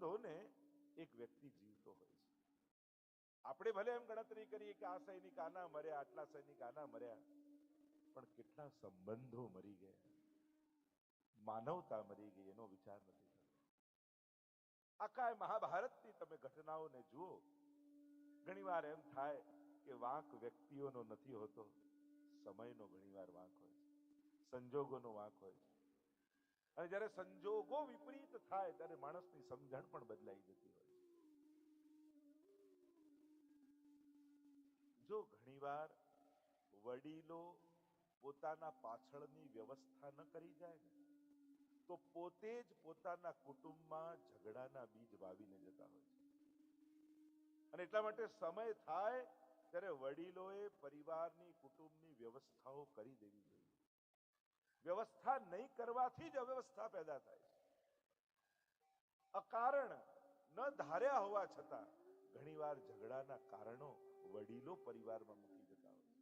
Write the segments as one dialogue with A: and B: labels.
A: સંબંધોને એક વ્યક્તિ જીવતો હોય છે. આપણે ભલે એમ ગણતરી કરીએ કે આ સૈનિક આના મર્યા, આટલા સૈનિક આના મર્યા, પણ કેટલા સંબંધો મરી ગયા, માનવતા મરી ગઈ, એનો વિચાર નથી થતો. આખા મહાભારતની તમે ઘટનાઓને જુઓ, ઘણીવાર એમ થાય કે વાંક વ્યક્તિઓનો નથી હોતો, સમયનો ઘણીવાર વાંક હોય છે, સંજોગોનો વાંક હોય છે. અને જ્યારે સંજોગો વિપરીત થાય ત્યારે માણસની સમજણ પણ બદલાઈ જતી હોય છે. જો ઘણીવાર વડીલો પોતાના પાછળની વ્યવસ્થા ન કરી જાય ને, તો પોતે જ પોતાના કુટુંબમાં ઝઘડાના બીજ વાવીને જતા હોય છે. અને એટલા માટે સમય થાય ત્યારે વડીલોએ પરિવારની, કુટુંબની વ્યવસ્થાઓ કરી દેવી જોઈએ. વ્યવસ્થા નહીં કરવાથી જ અવ્યવસ્થા પેદા થાય છે. અકારણ ન ધાર્યા હોવા છતાં ઘણીવાર ઝઘડાના કારણો વડીલો પરિવારમાં મૂકી જતા હોય છે.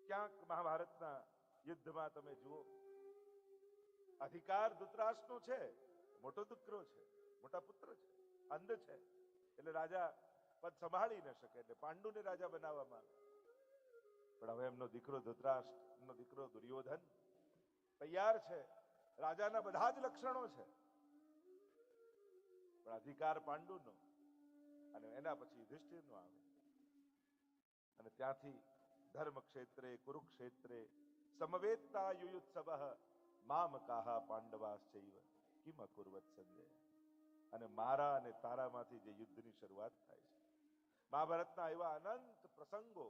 A: ક્યાંક મહાભારતના યુદ્ધમાં તમે જુઓ, અધિકાર ધૃતરાષ્ટ્રનો છે, મોટો દીકરો છે, મોટા પુત્ર છે, અંધ છે, એટલે રાજા પદ સંભાળી ન શકે, એટલે પાંડુને રાજા બનાવવામાં આવે. પણ હવે એમનો દીકરો ધૃતરાષ્ટ્ર, એમનો દીકરો દુર્યોધન તૈયાર છે, રાજાના બધા જ લક્ષણો છે, પણ અધિકાર પાંડુનો, અને એના પછી યુધિષ્ઠિરનો આવે. અને ત્યાંથી ધર્મ ક્ષેત્રે, કુરુક્ષેત્રે સમવેત્તા યુયુત્સવઃ મામકાહ પાંડવાશ્ચૈવ કિમ અકુર્વત સંજય. અને મારા અને તારામાંથી જે યુદ્ધની શરૂઆત થાય છે, મહાભારતના એવા અનંત પ્રસંગો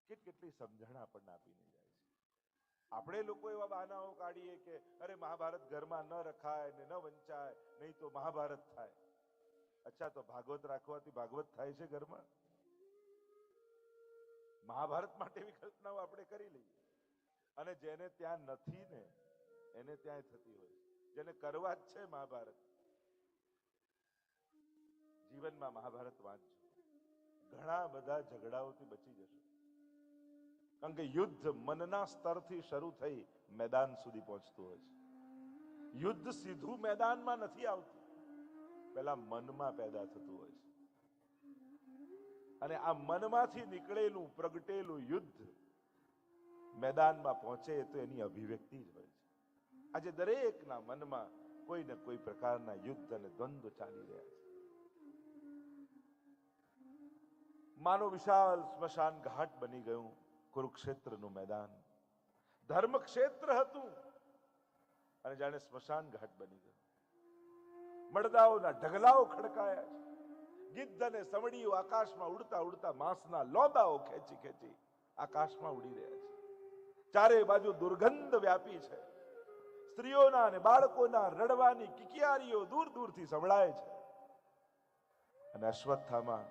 A: કેટલી સમજણ આપણને આપીને જાય છે. આપણે લોકો એવા બહાનાઓ કાઢીએ કે અરે મહાભારત ઘરમાં ન રખાય ને ન વંચાય, નહીં તો મહાભારત થાય. અચ્છા, તો ભાગવત રાખવાથી ભાગવત થાય છે ઘરમાં? મહાભારત માટે એવી કલ્પનાઓ આપણે કરી લઈએ, અને જેને ત્યાં નથી ને એને ત્યાં થતી હોય. જેને કરવા જ છે મહાભારત, જીવનમાં મહાભારત વાંચજો, ઘણા બધા ઝઘડાઓથી બચી જશો. કારણ કે યુદ્ધ મનના સ્તરથી શરૂ થઈ મેદાન સુધી પહોંચતું હોય છે. યુદ્ધ સીધું મેદાનમાં નથી આવતું, પહેલા મનમાં પેદા થતું હોય છે. અને આ મનમાંથી નીકળેલું, પ્રગટેલું યુદ્ધ મેદાનમાં પહોંચે તો એની અભિવ્યક્તિ જ હોય છે. આજે દરેકના મનમાં કોઈ ને કોઈ પ્રકારના યુદ્ધ અને દ્વંદ્વ ચાલી રહ્યા છે. માનો વિશાળ સ્મશાન ઘાટ બની ગયું કુરુક્ષેત્રનું મેદાન. ધર્મ ક્ષેત્ર હતું અને જાણે સ્મશાન ઘાટ બની ગયું. મળદાઓના ઢગલાઓ ખડકાયા છે. ગિદ્ધ અને સમડીઓ આકાશમાં ઉડતા ઉડતા માંસના લોદાઓ ખેંચી ખેંચી આકાશમાં ઉડી રહ્યા છે. ચારે બાજુ દુર્ગંધ વ્યાપી છે. સ્ત્રીઓના અને બાળકોના રડવાની કિકિયારીઓ દૂર દૂરથી સંભળાય છે. અને અશ્વત્થામા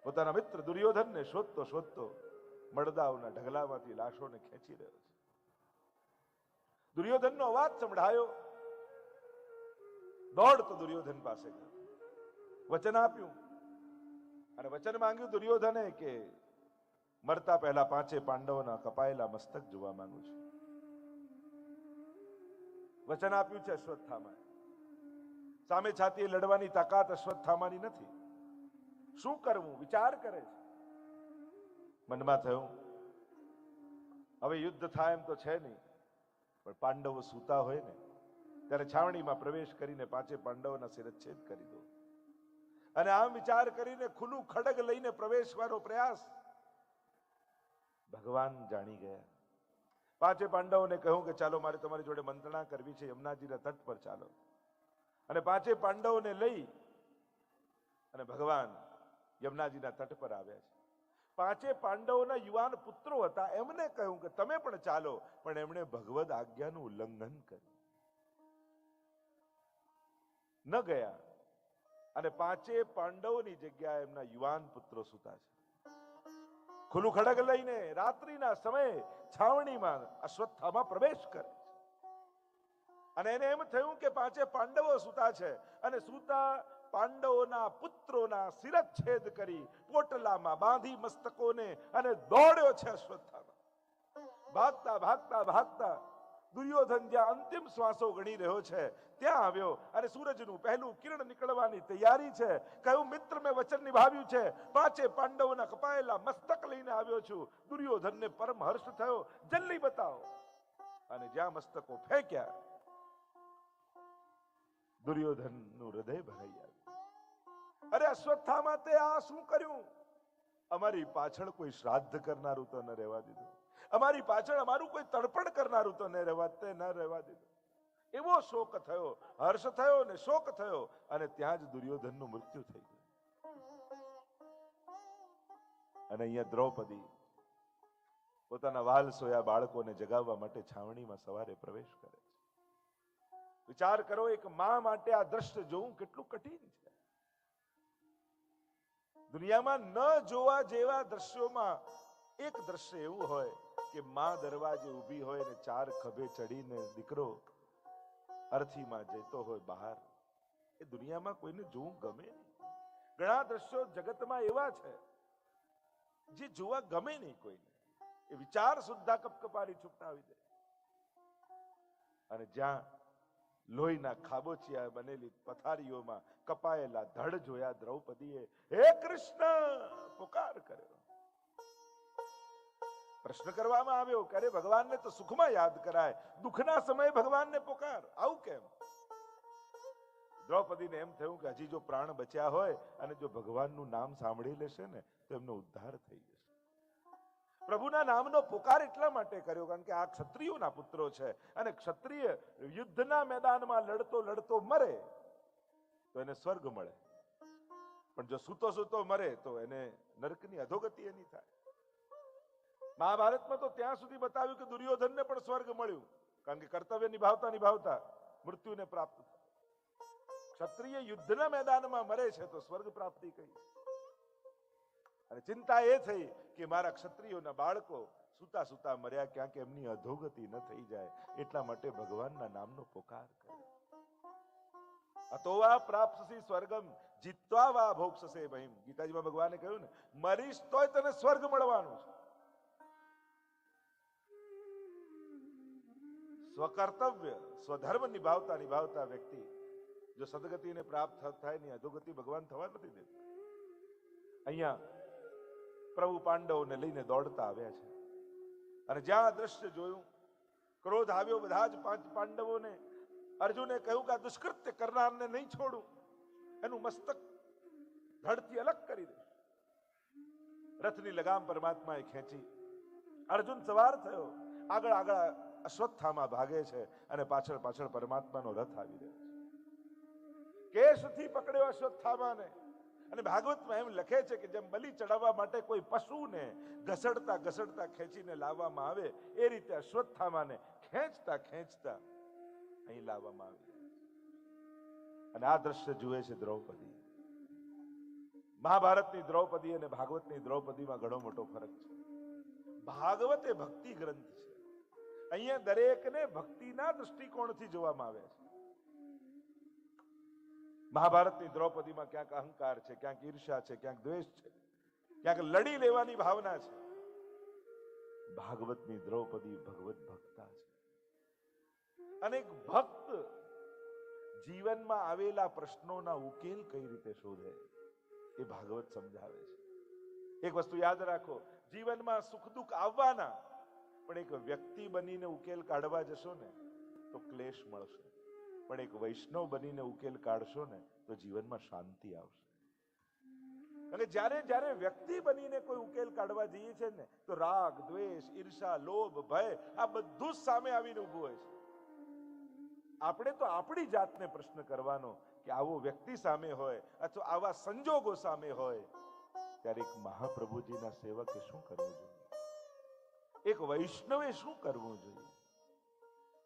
A: પોતાના મિત્ર દુર્યોધનને શોધતો શોધતો મળદાઓના ઢગલામાંથી લાશોને ખેંચી રહ્યો છે. દુર્યોધનનો અવાજ સંભળાયો, દોડતો દુર્યોધન પાસે ગયો, વચન આપ્યું અને વચન માંગ્યું દુર્યોધને કે મરતા પહેલા પાંચે પાંડવોના કપાયેલા મસ્તક જોવા માંગુ છું. વચન આપ્યું છે અશ્વત્થામાએ. સામે છાતીએ લડવાની તાકાત અશ્વત્થામાની નથી. શું કરવું વિચાર કરે છે. મનમાં થયું હવે યુદ્ધ થાય એમ તો છે નહીં, પણ પાંડવો સૂતા હોય ને ત્યારે છાવણીમાં પ્રવેશ કરીને પાંચે પાંડવોના શિરચ્છેદ કરી દો. અને આમ વિચાર કરીને ખુલ્લું ખડગ લઈને પ્રવેશવાનો પ્રયાસ. ભગવાન જાણી ગયા. પાંચે પાંડવોને કહ્યું કે ચાલો મારે તમારી જોડે મંત્રણા કરવી છે, યમુનાજીના તટ પર ચાલો. અને પાંચે પાંડવોને લઈ અને ભગવાન યમુનાજીના તટ પર આવ્યા છે. પાંચે પાંડવોના યુવાન પુત્રો હતા, એમને કહ્યું કે તમે પણ ચાલો, પણ એમણે ભગવદ આજ્ઞાનું ઉલ્લંઘન કર્યું, ન ગયા. અને પાંચે પાંડવોની જગ્યાએ એમના યુવાન પુત્રો સૂતા છે. ખુલ્લું ખડગ લઈને રાત્રિના સમયે છાવણીમાં અશ્વત્થામા પ્રવેશ કરે છે. અને એને એમ થયું કે પાંચે પાંડવો સૂતા છે અને સૂતા પાંડવોના પુત્રોના શિરચ્છેદ કરી પોટલામાં બાંધી મસ્તકોને અને દોડ્યો છે અશ્વત્થામા. ભાગતા ભાગતા ભાગતા દુર્યોધન જ્યાં અંતિમ શ્વાસો ગણી રહ્યો છે ત્યાં આવ્યો અને સૂરજનું પહેલું કિરણ નીકળવાની તૈયારી છે. કહ્યું, મિત્ર મેં વચન નિભાવ્યું છે, 5 પાંડવોના કપાયેલા મસ્તક લઈને આવ્યો છું. દુર્યોધનને પરમ હર્ષ થયો, જલ્દી બતાવો. અને જ્યાં મસ્તકો ફેંક્યા, દુર્યોધનનું હૃદય ભરાઈ આવ્યું. અરે અશ્વત્થામા, તે આ શું કર્યું? અમારી પાછળ કોઈ શ્રાદ્ધ કરનારું તો ન રહેવા દીધું, અમારી પાછળ અમારું કોઈ તર્પણ કરનારું તો ન રહેવા દીધું. એવો શોક થયો, હર્ષ થયો ને શોક થયો, અને ત્યાં જ દુર્યોધનનું મૃત્યુ થઈ ગયું. અને અહીંયા દ્રૌપદી પોતાના વાલ સોયા બાળકોને જગાવવા માટે છાવણીમાં સવારે પ્રવેશ કરે છે. વિચાર કરો, એક મા માટે આ દ્રશ્ય જોવું કેટલું કઠિન છે. દુનિયામાં ન જોવા જેવા દ્રશ્યોમાં એક દ્રશ્ય એવું હોય કે મા દરવાજે ઊભી હોય ને 4 ખભે ચડીને દીકરો અર્થીમાં જતો હોય બહાર. એ દુનિયામાં કોઈને જોવું ગમે નહીં. ઘણા દ્રશ્યો જગતમાં એવા છે જે જોવા ગમે નહીં કોઈને. એ વિચાર સુદ્ધા કપકપારી છુપટાવી દે. અને જ્યાં લોહીના ખાબોચિયા બનેલી પથારીઓમાં કપાયેલા ધડ જોયા દ્રૌપદીએ, હે કૃષ્ણ પુકાર કર્યો. પ્રશ્ન કરવામાં આવ્યો કે અરે ભગવાનને તો સુખમાં યાદ કરાય, દુઃખના સમયે ભગવાનને પુકાર, આવું કેમ? દ્રૌપદીને એમ થયું કે હજી જો પ્રાણ બચ્યા હોય અને જો ભગવાનનું નામ સાંભળી લેશે ને તો એમનો ઉદ્ધાર થઈ જશે. પ્રભુના નામનો પુકાર એટલા માટે કર્યો કારણ કે આ ક્ષત્રિયોના પુત્રો છે, અને ક્ષત્રિય યુદ્ધના મેદાનમાં લડતો લડતો મરે તો એને સ્વર્ગ મળે, પણ જો સૂતો સૂતો મરે તો એને નરકની અધોગતિ એની થાય. મહાભારતમાં તો ત્યાં સુધી બતાવ્યું કે દુર્યોધનને પણ સ્વર્ગ મળ્યું, કારણ કે કર્તવ્ય નિભાવતા નિભાવતા મૃત્યુને પ્રાપ્ત થાય. ક્ષત્રિય યુદ્ધના મેદાનમાં મરે છે તો સ્વર્ગ પ્રાપ્તિ કઈ. અને ચિંતા એ થઈ કે મારા ક્ષત્રિયોના બાળકો સુતા સુતા મર્યા, ક્યાંક એમની અધોગતિ ન થઈ જાય, એટલા માટે ભગવાનના નામનો પુકાર કર્યો. અતોવા પ્રાપ્સસી સ્વર્ગમ જીત્વા વા ભોક્ષસે ભયમ. ગીતાજીમાં ભગવાને કહ્યું ને, મરીશ તોય તને સ્વર્ગ મળવાનું છે. સ્વકર્તવ્ય સ્વધર્મ નિભાવતા નિભાવતા વ્યક્તિ જો સદગતિને પ્રાપ્ત થાય ની અધોગતિ ભગવાન થવા નથી દેતા. અહીંયા પ્રભુ પાંડવોને લઈને દોડતા આવ્યા છે, અને જ્યાં દ્રશ્ય જોયું ક્રોધ આવ્યો બધા જ 5 પાંડવોને. અર્જુને કહ્યું કે આ દુષ્કૃત્ય કરનારને નહીં છોડું, એનું મસ્તક ધડથી અલગ કરી દઈશ. રથની લગામ પરમાત્માએ ખેંચી, અર્જુન સવાર થયો, આગળ આગળ અશ્વત્થામા ભાગે છે અને પાછળ પાછળ પરમાત્માનો રથ આવી રહ્યો છે. કેશથી પકડ્યો અશ્વત્થામાને, અને ભાગવતમાં એમ લખે છે કે જેમ બલિ ચડાવવા માટે કોઈ પશુને ઘસડતા ઘસડતા ખેંચીને લાવવામાં આવે, એ રીતે અશ્વત્થામાને ખેંચતા ખેંચતા અહીં લાવવામાં આવી. અને આ દ્રશ્ય જુએ છે દ્રૌપદી. મહાભારતની દ્રૌપદી અને ભાગવતની દ્રૌપદીમાં ઘણો મોટો ફરક છે. ભાગવત એ ભક્તિ ગ્રંથ છે. અહીંયા દરેકને ભક્તિના દૃષ્ટિકોણથી જોવામાં આવે છે. મહાભારતની દ્રૌપદીમાં ક્યાંક અહંકાર છે, ક્યાંક ઈર્ષ્યા છે, ક્યાંક દ્વેષ છે, ક્યાંક લડી લેવાની ભાવના છે. ભાગવતની દ્રૌપદી ભગવત ભક્તા છે. અને એક ભક્ત જીવનમાં આવેલા પ્રશ્નોના ઉકેલ કઈ રીતે શોધે એ ભાગવત સમજાવે છે. એક વસ્તુ યાદ રાખો, જીવનમાં સુખ દુઃખ આવવાના, પણ એક વ્યક્તિ બનીને ઉકેલ કાઢવા જશો ને તો ક્લેશ મળશે, પણ એક વૈષ્ણવ બનીને ઉકેલ કાઢશો ને તો જીવનમાં શાંતિ આવશે. કારણ કે જ્યારે જ્યારે વ્યક્તિ બનીને કોઈ ઉકેલ કાઢવા જઈએ છે ને તો રાગ, દ્વેષ, ઈર્ષા, લોભ, ભય આ બધું જ સામે આવીને ઊભું હોય છે. આપણે તો આપણી જાતને પ્રશ્ન કરવાનો કે આવો વ્યક્તિ સામે હોય અથવા આવા સંજોગો સામે હોય ત્યારે એક મહાપ્રભુજીના સેવકે શું કરવું જોઈએ, એક વૈષ્ણવે શું કરવું જોઈએ.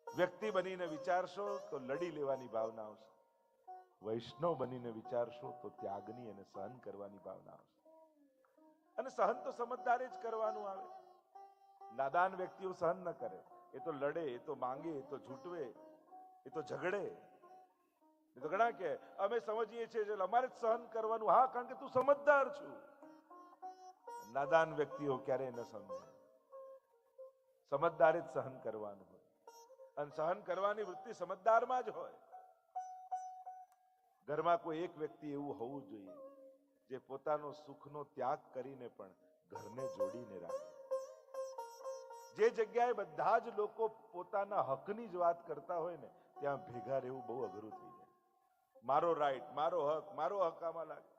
A: વ્યક્તિ બનીને વિચારશો તો લડી લેવાની ભાવના આવશે, વૈષ્ણવ બનીને વિચારશો તો ત્યાગની અને સહન કરવાની ભાવના આવશે. અને સહન તો સમજદારે જ કરવાનું આવે. નાદાન વ્યક્તિઓ સહન ન કરે, એ તો લડે, એ તો માંગે, એ તો ઝૂંટવે, એ તો ઝઘડે. એ તો ઘણા કે અમે સમજીએ છીએ અમારે જ સહન કરવાનું. હા, કારણ કે તું સમજદાર છું. નાદાન વ્યક્તિઓ ક્યારેય ન સમજે. સમજદારે જ સહન કરવાનું હોય. અને સહન કરવાની વૃત્તિ સમજદારમાં જ હોય. ઘરમાં કોઈ એક વ્યક્તિ એવું હોવું જોઈએ જે પોતાનો સુખનો ત્યાગ કરીને પણ ઘરને જોડીને રાખે. જે જગ્યાએ બધા જ લોકો પોતાના હકની જ વાત કરતા હોય ને ત્યાં ભેગા રહેવું બહુ અઘરું થઈ જાય. મારો રાઈટ, મારો હક આમાં લાગે.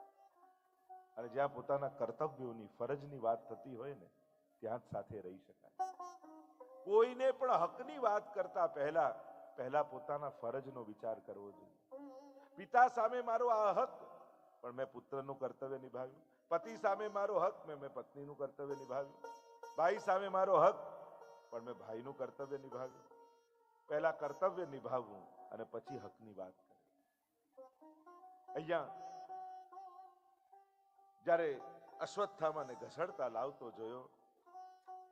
A: અને જ્યાં પોતાના કર્તવ્યોની, ફરજની વાત થતી હોય ને ત્યાં જ સાથે રહી શકાય. કોઈને પણ હકની વાત કરતા પહેલા પોતાના ફરજનો વિચાર કરવો જોઈએ. પિતા સામે મારો આ હક, પણ મેં પુત્રનું કર્તવ્ય નિભાવ્યું. પતિ સામે મારો હક, મેં પત્નીનું કર્તવ્ય નિભાવ્યું. ભાઈ સામે મારો હક, પણ મેં ભાઈનું કર્તવ્ય નિભાવ્યું. પહેલા કર્તવ્ય નિભાવવું અને પછી હકની વાત કરવી. અહીંયા જ્યારે અશ્વત્થામાને ઘસડતા લાવતો જોયો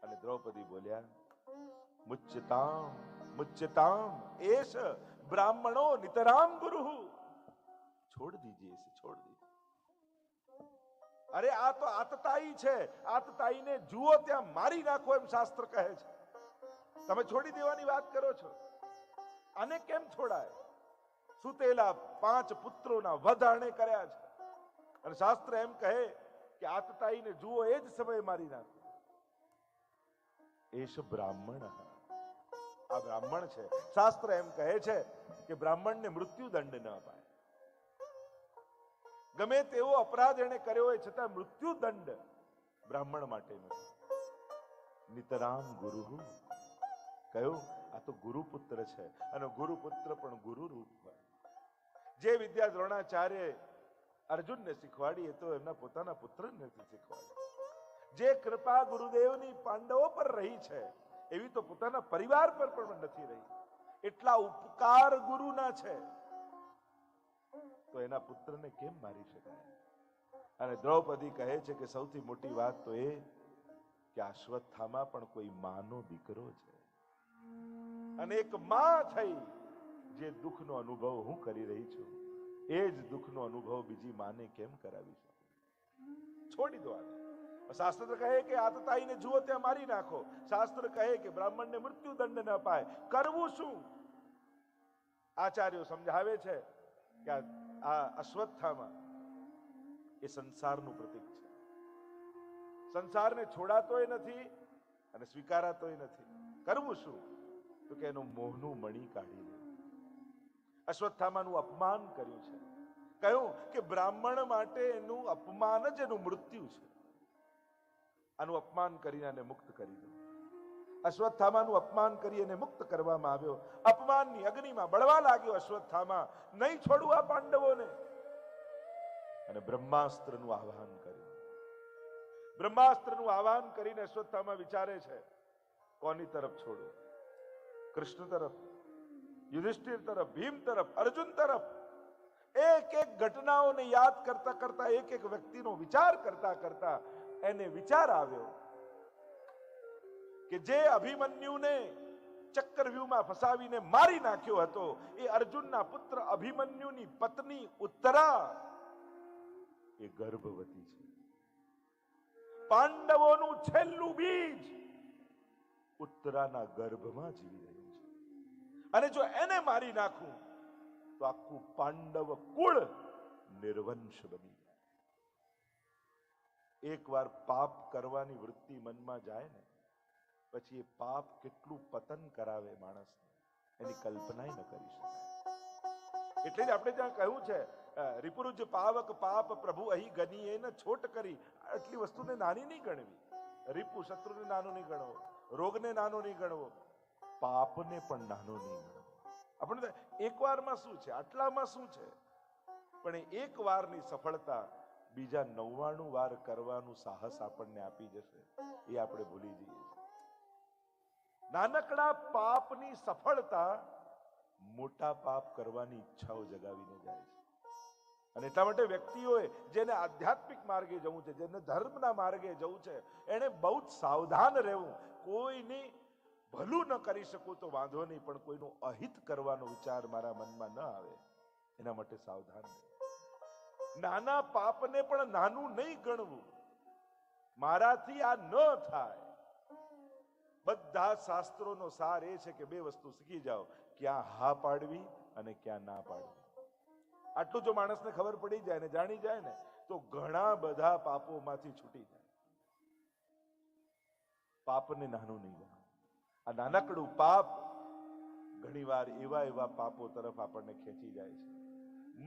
A: અને દ્રૌપદી બોલ્યા, મુચ્યતામ મુચ્યતામ એશ બ્રાહ્મણો નિતરામ ગુરુ. છોડ દીजिए इसे, छोड़ दीजिए. અરે આ તો આતતાઈ છે. આતતાઈને જુઓ ત્યાં મારી નાખો એમ શાસ્ત્ર કહે છે. તમે છોડી દેવાની વાત કરો છો. આને કેમ છોડાય? સુતેલા 5 પુત્રોના વધ આણે કર્યા છે અને શાસ્ત્ર એમ કહે કે આતતાઈને જુઓ એ જ સમયે મારી નાખો. એશ બ્રાહ્મણ. આ બ્રાહ્મણ છે. શાસ્ત્ર એમ કહે છે કે બ્રાહ્મણને મૃત્યુદંડ ન અપાય. ગમે તેવો અપરાધ એને કર્યો હોય છતાં મૃત્યુદંડ બ્રાહ્મણ માટે નથી. નિતરામ ગુરુ કહ્યું, આ તો ગુરુપુત્ર છે અને ગુરુપુત્ર પણ ગુરુ રૂપ હોય. જે વિદ્યા દ્રોણાચાર્ય અર્જુનને શીખવાડી એ તો એમના પોતાના પુત્રને નથી શીખવાડી. જે કૃપા ગુરુદેવની પાંડવો પર રહી છે એવી તો પોતાના પરિવાર પર પણ નથી રહી. એટલા ઉપકાર ગુરુના છે તો એના પુત્રને કેમ મારી શકાય? અને દ્રૌપદી કહે છે કે સૌથી મોટી વાત તો એ કે અશ્વત્થામા પણ કોઈ માનો દીકરો છે અને એક માં થઈ જે દુઃખનો અનુભવ હું કરી રહી છું એ જ દુઃખનો અનુભવ બીજી માને કેમ કરાવી શકું? છોડી દો આને. શાસ્ત્ર કહે કે આતતાઈને જુઓ ત્યાં મારી નાખો. શાસ્ત્ર કહે કે બ્રાહ્મણને મૃત્યુદંડ ન અપાય. કરવું શું? આચાર્યો સમજાવે છે કે આ અશ્વત્થામા એ સંસારનું પ્રતીક છે. સંસારને છોડાતોય નથી અને સ્વીકારાતોય નથી. કરવું શું? તો કે એનું મોહનું મણી કાઢી લે. અશ્વત્થામાનું અપમાન કર્યું છે. કહ્યું કે બ્રાહ્મણ માટે એનું અપમાન જ એનું મૃત્યુ છે. આનું અપમાન કરીને એને મુક્ત કરી દો. અશ્વત્થામાનું અપમાન કરી એને મુક્ત કરવામાં આવ્યો. અપમાનની અગ્નિમાં બળવા લાગ્યો અશ્વત્થામા. નહીં છોડવું આ પાંડવોને. અને બ્રહ્માસ્ત્રનું આહ્વાન કર્યું. બ્રહ્માસ્ત્રનું આહ્વાન કરીને અશ્વત્થામા વિચારે છે કોની તરફ છોડવું? કૃષ્ણ તરફ, યુધિષ્ઠિર તરફ, ભીમ તરફ, અર્જુન તરફ. એક એક ઘટનાઓને યાદ કરતા કરતા, એક એક વ્યક્તિનો વિચાર કરતા કરતા એને વિચાર આવ્યો કે જે અભિમન્યુને ચક્રવ્યૂહમાં ફસાવીને મારી નાખ્યો હતો એ અર્જુનના પુત્ર અભિમન્યુની પત્ની ઉત્તરા એ ગર્ભવતી છે. પાંડવોનું છેલ્લું બીજ ઉત્તરાના ગર્ભમાં જીવી રહ્યું છે. અને જો એને મારી નાખું તો આખું પાંડવ કુળ નિર્વંશ બની જાય. એકવાર પાપ કરવાની વૃત્તિ મનમાં જાય ને પછી એ પાપ કેટલું પતન કરાવે માણસને એની કલ્પના ન કરી શકાય. એટલે જ આપણે ત્યાં કહ્યું છે રિપુરુજ પાવક પાપ પ્રભુ અહીં ગની એ ન છોટ કરી. આટલી વસ્તુને નાની નહીં ગણવી. રિપુ શત્રુને નાનો નહીં ગણવો, રોગને નાનો નહીં ગણવો, પાપને પણ નાનો નહીં ગણવો. આપણે એક વારમાં શું છે, આટલામાં શું છે, પણ એક વારની સફળતા બીજા 99 વાર કરવાનું સાહસ આપણને આપી જશે એ આપણે ભૂલી જઈએ છીએ. નાનકડા પાપની સફળતા મોટા પાપ કરવાની ઈચ્છાઓ જગાવીને જાય છે. અને એટલા માટે વ્યક્તિઓએ જેને આધ્યાત્મિક માર્ગે જવું છે, જેને ધર્મના માર્ગે જવું છે, એને બહુ જ સાવધાન રહેવું. કોઈની ભલું ન કરી શકું તો વાંધો નહીં, પણ કોઈનું અહિત કરવાનો વિચાર મારા મનમાં ન આવે એના માટે સાવધાન રહેવું. નાના પાપને પણ નાનું નહીં ગણવું. મારાથી આ ન થાય બધા શાસ્ત્રોનો સાર એ છે કે બે વસ્તુ શીખી જાઓ, ક્યાં હા પાડવી અને ક્યાં ના પાડવી. આટલું જો માણસને ખબર પડી જાય ને જાણી જાય ને તો ઘણા બધા પાપોમાંથી છૂટી જાય. પાપને નાનું નહીં ગણો. આ નાનકડું પાપ ઘણીવાર એવા પાપો તરફ આપણને ખેંચી જાય છે,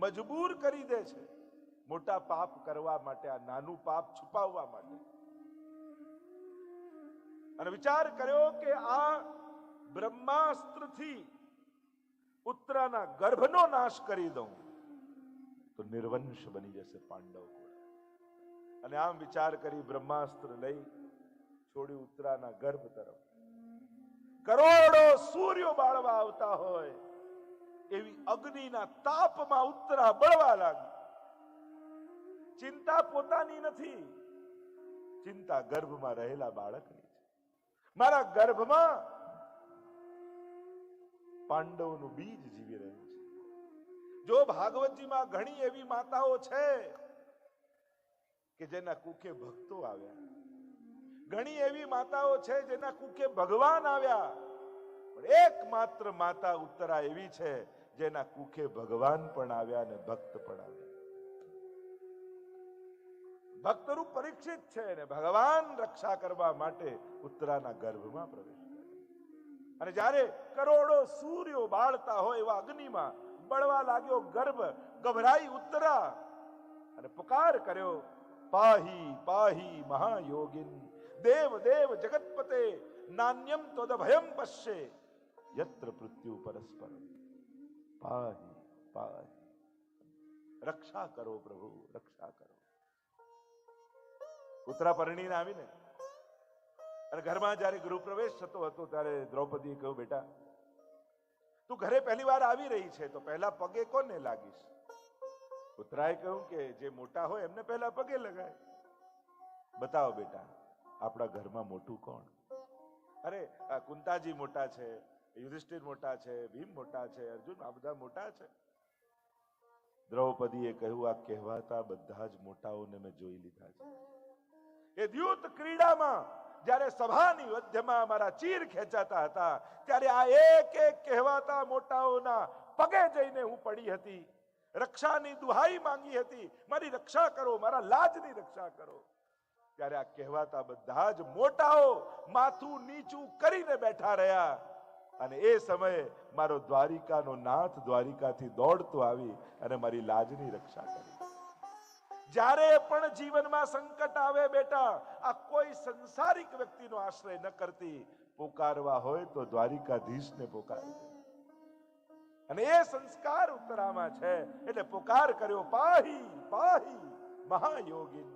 A: મજબૂર કરી દે છે મોટા પાપ કરવા માટે, આ નાનું પાપ છુપાવવા માટે. અને વિચાર કર્યો કે આ બ્રહ્માસ્ત્રથી ઉત્તરાના ગર્ભનો નાશ કરી દઉં તો નિર્વંશ બની જશે પાંડવ કુળ. અને આમ વિચાર કરી બ્રહ્માસ્ત્ર લઈ છોડી ઉત્તરાના ગર્ભ તરફ. કરોડો સૂર્યો બાળવા આવતા હોય એવી અગ્નિના તાપમાં ઉત્તરા બળવા લાગી. ચિંતા પોતાની નથી, ચિંતા ગર્ભમાં રહેલા બાળકની છે. મારા ગર્ભમાં પાંડવોનું બીજ જીવી રહ્યું છે. જો ભાગવતજીમાં ઘણી એવી માતાઓ છે કે જેના કુખે ભક્તો આવ્યા, ઘણી એવી માતાઓ છે જેના કુખે ભગવાન આવ્યા, પણ એકમાત્ર માતા ઉત્તરા એવી છે જેના કુખે ભગવાન પણ આવ્યા અને ભક્ત પણ આવ્યા. ભક્તરૂપ પરીક્ષિત છે ને ભગવાન રક્ષા કરવા માટે ઉત્તરાના ગર્ભમાં પ્રવેશ કર્યો. અને જ્યારે કરોડો સૂર્યો બાળતા હોય એવા અગ્નિમાં બળવા લાગ્યો ગર્ભ, ગભરાઈ ઉત્તરા અને પુકાર કર્યો, પાહી પાહી મહાયોગિન દેવ દેવ જગતપતે નાન્યમ તદ ભયમ પશ્યે યત્ર મૃત્યુ પરસ્પર. પાહી પાહી, રક્ષા કરો પ્રભુ, રક્ષા કરો. ઉત્તરા પરણીને આવીને અને ઘરમાં જયારે ગૃહ પ્રવેશ થતો હતો ત્યારે દ્રૌપદીએ કહ્યું, બેટા તું ઘરે પહેલી વાર આવી રહી છે તો પહેલા પગે કોને લાગીશ? ઉત્તરાએ કહ્યું કે જે મોટા હોય એમને પહેલા પગે લગાય. બતાવો બેટા આપણા ઘરમાં મોટું કોણ? અરે કુંતાજી મોટા છે, યુધિષ્ઠિર મોટા છે, ભીમ મોટા છે, અર્જુન, આ બધા મોટા છે. દ્રૌપદીએ કહ્યું, આ કહેવાતા બધા જ મોટાઓને મેં જોઈ લીધા છે. એ દ્યુત ક્રીડામાં જ્યારે સભાની મધ્યમાં મારા ચીર ખેંચાતા હતા ત્યારે આ એક એક કહેવાતા મોટાઓના પગે જઈને હું પડી હતી, રક્ષાની દુહાઈ માંગી હતી, મારી રક્ષા કરો, મારા લાજની રક્ષા કરો. ત્યારે આ કહેવાતા બધા જ મોટાઓ માથું નીચું કરીને બેઠા રહ્યા. અને એ સમયે મારો દ્વારિકાનો નાથ દ્વારિકાથી દોડતો આવી અને મારી લાજની રક્ષા કરી. જ્યારે પણ જીવનમાં સંકટ આવે બેટા, આ કોઈ સંસારિક વ્યક્તિનો આશ્રય ન કરતી, પોકારવા હોય તો દ્વારિકાધીશને પોકારજો. અને એ સંસ્કાર ઉત્તરામાં છે એટલે પોકાર કર્યો, પાહી પાહી મહાયોગિન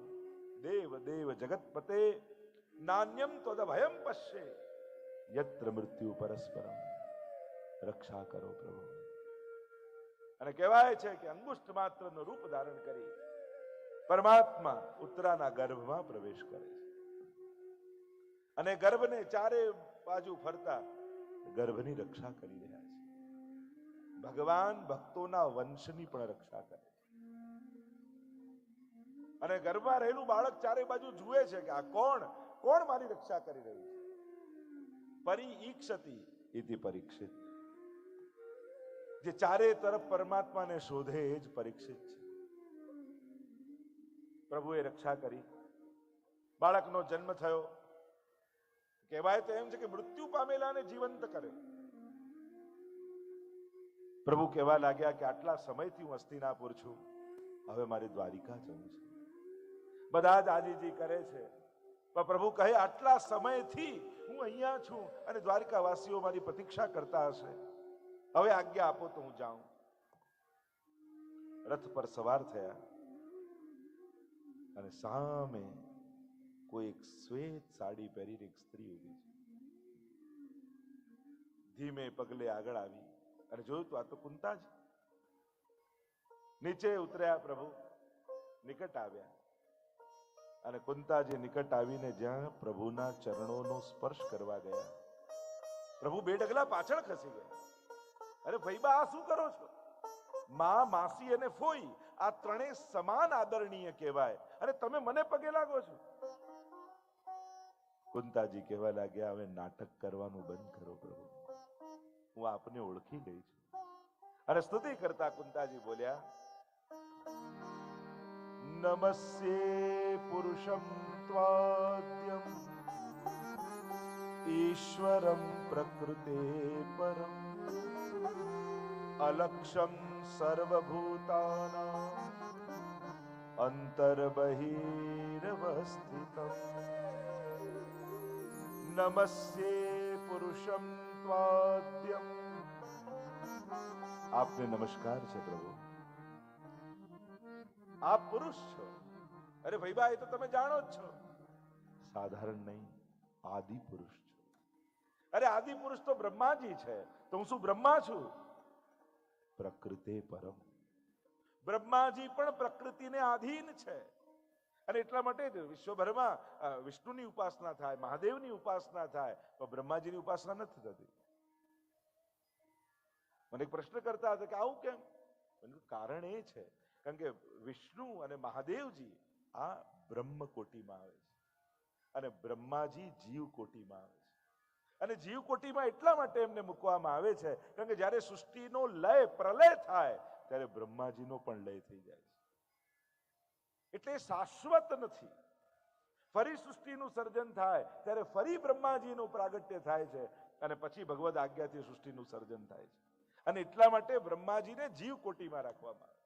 A: દેવ દેવ જગતપતે નાન્યમ તદ ભયમ પશ્યે યત્ર મૃત્યુ પરસ્પરમ. રક્ષા કરો પ્રભુ. અને કહેવાય છે કે અંગુષ્ઠ માત્રનું રૂપ ધારણ કરી પરમાત્મા ઉત્તરાના ગર્ભમાં પ્રવેશ કરે છે. અને ગર્ભને ચારે બાજુ ફરતા ગર્ભની રક્ષા કરી રહ્યા છે. ભગવાન ભક્તોના વંશની પણ રક્ષા કરે છે. અને ગર્ભમાં રહેલું બાળક ચારે બાજુ જુએ છે કે આ કોણ કોણ મારી રક્ષા કરી રહ્યું છે. પરિઈક્ષતિ ઇતિ પરીક્ષિત. જે ચારે તરફ પરમાત્માને શોધે એ જ પરીક્ષિત છે. પ્રભુએ રક્ષા કરી. બાળકનો જન્મ થયો. કહેવાય તો એમ છે કે મૃત્યુ પામેલાને જીવંત કરે. પ્રભુ કહેવા લાગ્યા કે આટલા સમયથી હું હસ્તિનાપુર છું, હવે મારે દ્વારિકા જવું છે. બધા જ આજીજી કરે છે, પણ પ્રભુ કહે આટલા સમયથી હું અહીંયા છું અને દ્વારકાવાસીઓ મારી પ્રતીક્ષા કરતા હશે, હવે આજ્ઞા આપો તો હું જાઉં. રથ પર સવાર થયા અને સામે કોઈ એક શ્વેત સાડી પહેરીને એક સ્ત્રી ઉભી છે. ધીમે પગલે આગળ આવી અને જોયું તો આ તો કુંતા જ. નીચે ઉતર્યા પ્રભુ, નિકટ આવ્યા અને કુંતાજી નિકટ આવીને જ્યાં પ્રભુના ચરણોનો સ્પર્શ કરવા ગયા, પ્રભુ બે ડગલા પાછળ ખસી ગયા. અરે ભઈબા, આ શું કરો છો? માં, માસી અને ફોઈ આ ત્રણેય સમાન આદરણીય કહેવાય અને તમે મને પગે લાગો છો. કુંતાજી કહેવા લાગ્યા, હવે નાટક કરવાનું બંધ કરો પ્રભુ, હું આપને ઓળખી ગઈ છું. અને સ્તુતિ કરતા કુંતાજી બોલ્યા, નમસ્યે પુરુષમ ત્વાદ્યમ ઈશ્વરમ પ્રકૃતે પરમ અલક્ષમ સર્વભૂતાનાં અંતર્બહિર્વસ્થિતમ નમસ્યે પુરુષમ ત્વાદ્યમ. આપને નમસ્કાર છે પ્રભુ, આપ પુરુષ છો. અરે ભાઈ એ તો તમે જાણો જ છો, સાધારણ નહીં, આદિ પુરુષ છો. અરે આદિ પુરુષ તો બ્રહ્માજી છે, તો હું શું બ્રહ્મા છું? પ્રકૃતે પરમ. બ્રહ્માજી પણ પ્રકૃતિને આધીન છે. અને એટલા માટે જ વિશ્વભરમાં વિષ્ણુની ઉપાસના થાય, મહાદેવની ઉપાસના થાય, તો બ્રહ્માજીની ઉપાસના નથી થતી. મને એક પ્રશ્ન કરતા હતા કે આવું કેમ? કારણ એ છે કારણ કે વિષ્ણુ અને મહાદેવજી આ બ્રહ્મ કોટીમાં આવે છે અને બ્રહ્માજી જીવ કોટીમાં આવે છે. અને જીવ કોટીમાં એટલા માટે એમને મૂકવામાં આવે છે કારણ કે જ્યારે સૃષ્ટિનો લય પ્રલય થાય ત્યારે બ્રહ્માજીનો પણ લય થઈ જાય છે. એટલે શાશ્વત નથી. ફરી સૃષ્ટિનું સર્જન થાય ત્યારે ફરી બ્રહ્માજીનું પ્રાગટ્ય થાય છે અને પછી ભગવદ આજ્ઞાથી સૃષ્ટિનું સર્જન થાય છે. અને એટલા માટે બ્રહ્માજીને જીવ કોટીમાં રાખવામાં આવે.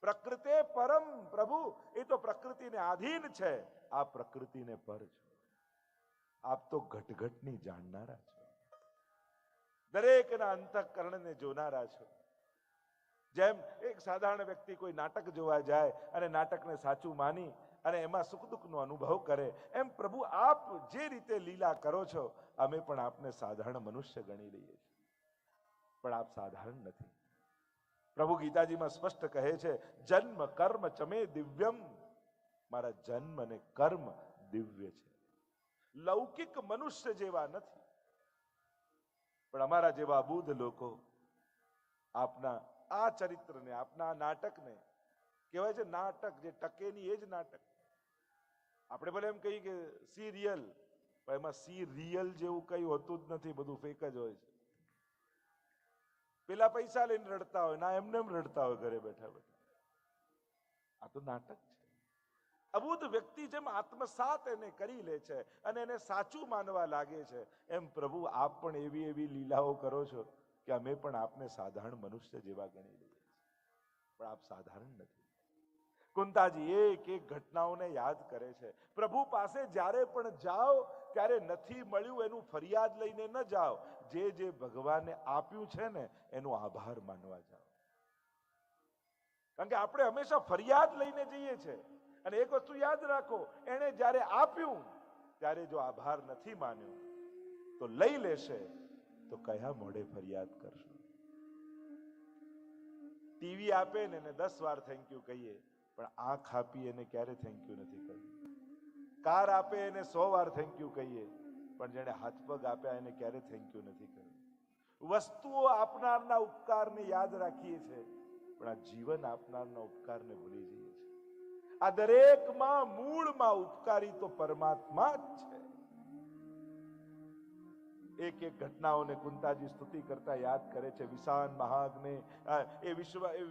A: પ્રકૃતે પરમ. પ્રભુ એ તો પ્રકૃતિને આધીન છે, આ પ્રકૃતિને પર છો. આપ તો ઘટઘટની જાણનારા છો, દરેકના અંતઃકરણને જોનારા છો. જેમ એક સાધારણ વ્યક્તિ કોઈ નાટક જોવા જાય અને નાટકને સાચું માની અને એમાં સુખ દુઃખનો અનુભવ કરે, એમ પ્રભુ આપ જે રીતે લીલા કરો છો અમે પણ આપને સાધારણ મનુષ્ય ગણી લઈએ છીએ, પણ આપ સાધારણ નથી. પ્રભુ ગીતાજીમાં સ્પષ્ટ કહે છે, જન્મ કર્મ ચમે દિવ્યમ. મારા જન્મ અને કર્મ દિવ્ય છે, લૌકિક મનુષ્ય જેવા નથી. પણ અમારા જેવા બુદ્ધ લોકો આપના આ ચરિત્રને, આપના નાટકને, કહેવાય છે નાટક જે ટકે નહીં એ જ નાટક. આપણે ભલે એમ કહીએ કે સિરિયલ, પણ એમાં સી રિયલ જેવું કઈ હોતું જ નથી, બધું ફેક જ હોય છે. પેલા પૈસા લઈને રડતા હોય, ના એમને એમ રડતા હોય ઘરે બેઠા બેઠા. આ તો નાટક છે. અબુદ્ધ વ્યક્તિ જેમ આત્મસાત એને કરી લે છે અને એને સાચું માનવા લાગે છે, એમ પ્રભુ આપ પણ એવી એવી લીલાઓ કરો છો કે અમે પણ આપને સાધારણ મનુષ્ય જેવા ગણી લઈએ છીએ, પણ આપ સાધારણ નથી. કુંતાજી એક એક ઘટનાઓને યાદ કરે છે. પ્રભુ પાસે જ્યારે પણ જાઓ ત્યારે નથી મળ્યું એનું ફરિયાદ લઈને ન જાઓ, જે જે ભગવાને આપ્યું છે ને એનો આભાર માનવા જાઓ. કારણ કે આપણે હંમેશા ફરિયાદ લઈને જઈએ છીએ. અને એક વસ્તુ યાદ રાખો, એને જ્યારે આપ્યું ત્યારે જો આભાર નથી માન્યો તો લઈ લેશે તો કયા મોઢે ફરિયાદ કરશો? ટીવી આપે ને એને 10 વાર થેન્ક યુ કહીએ, પણ આંખ આપી એને ક્યારે થેન્ક યુ નથી કહ્યું. કાર આપે એને 100 વાર થેન્ક યુ કહીએ, પણ જેને હાથ પગ આપ્યા એને ક્યારે થેન્ક યુ નથી કહ્યું. વસ્તુઓ આપનારના ઉપકારને યાદ રાખીએ છીએ, પણ આ જીવન આપનારના ઉપકારને ભૂલી જઈએ છીએ. આ દરેકમાં મૂળમાં ઉપકારી તો પરમાત્મા જ છે. એક એક ઘટનાઓને કુંતાજી સ્તુતિ કરતા યાદ કરે છે. વિશાન મહાગ્ને, એ